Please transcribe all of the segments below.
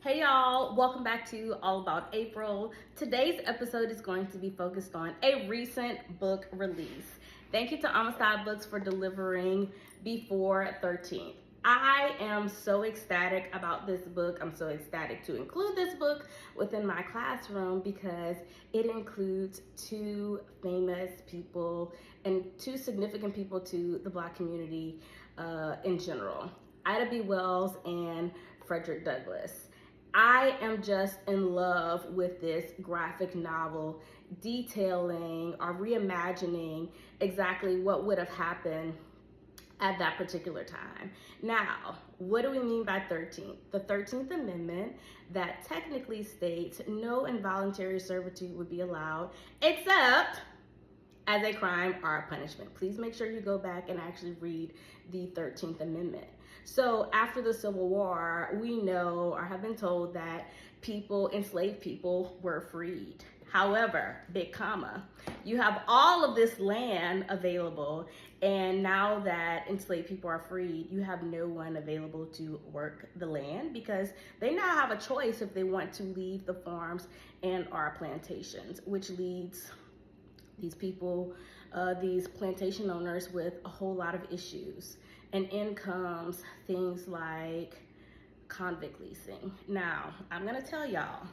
Hey y'all, welcome back to All About April. Today's episode is going to be focused on a recent book release. Thank you to Amistad Books for delivering Before 13th. I am so ecstatic about this book. I'm so ecstatic to include this book within my classroom because it includes two famous people and two significant people to the Black community in general. Ida B. Wells and Frederick Douglass. I am just in love with this graphic novel detailing or reimagining exactly what would have happened at that particular time. Now, what do we mean by 13th? The 13th Amendment that technically states no involuntary servitude would be allowed except as a crime or a punishment. Please make sure you go back and actually read the 13th Amendment. So after the Civil War, we know or have been told that enslaved people were freed. However, big comma, you have all of this land available, and now that enslaved people are freed, you have no one available to work the land because they now have a choice if they want to leave the farms and our plantations, which leads these people, these plantation owners with a whole lot of issues. And in comes things like convict leasing. Now, I'm gonna tell y'all,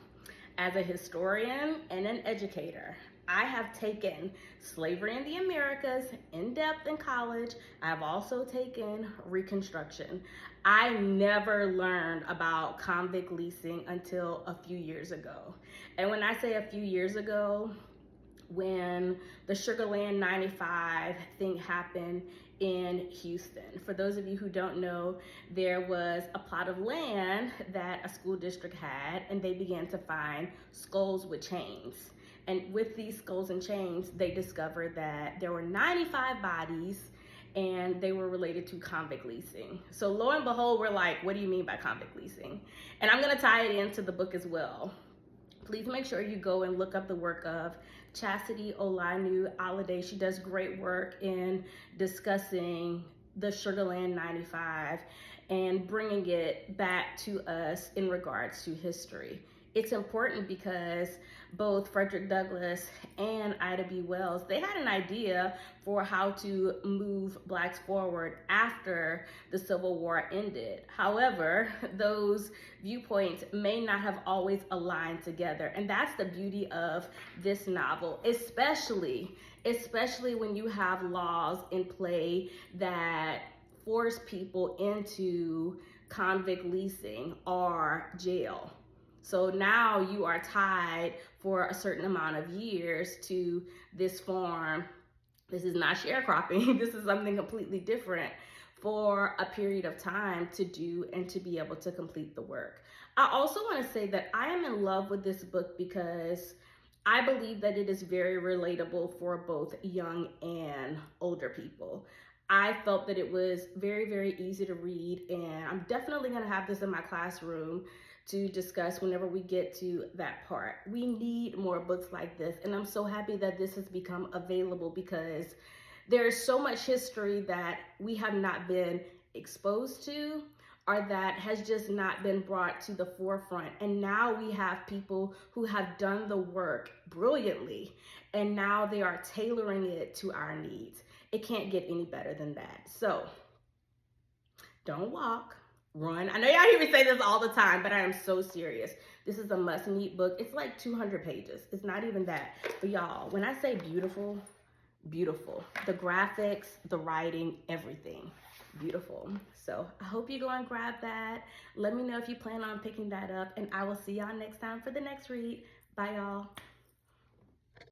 as a historian and an educator, I have taken slavery in the Americas in depth in college. I've also taken Reconstruction. I never learned about convict leasing until a few years ago. And when I say a few years ago, when the Sugarland 95 thing happened in Houston. For those of you who don't know, there was a plot of land that a school district had, and they began to find skulls with chains. And with these skulls and chains, they discovered that there were 95 bodies and they were related to convict leasing. So lo and behold, we're like, what do you mean by convict leasing? And I'm gonna tie it into the book as well. Please make sure you go and look up the work of Chastity Olanu-Alade. She does great work in discussing the Sugarland 95 and bringing it back to us in regards to history. It's important because both Frederick Douglass and Ida B. Wells, they had an idea for how to move Blacks forward after the Civil War ended. However, those viewpoints may not have always aligned together. And that's the beauty of this novel, especially when you have laws in play that force people into convict leasing or jail. So now you are tied for a certain amount of years to this farm. This is not sharecropping. This is something completely different for a period of time to do and to be able to complete the work. I also want to say that I am in love with this book because I believe that it is very relatable for both young and older people. I felt that it was very, very easy to read, and I'm definitely going to have this in my classroom to discuss whenever we get to that part. We need more books like this, and I'm so happy that this has become available because there is so much history that we have not been exposed to or that has just not been brought to the forefront. And now we have people who have done the work brilliantly, and now they are tailoring it to our needs. It can't get any better than that. So don't walk, run. I know y'all hear me say this all the time, but I am so serious. This is a must-read book. It's like 200 pages. It's not even that. But y'all, when I say beautiful, beautiful. The graphics, the writing, everything. Beautiful. So I hope you go and grab that. Let me know if you plan on picking that up, and I will see y'all next time for the next read. Bye, y'all.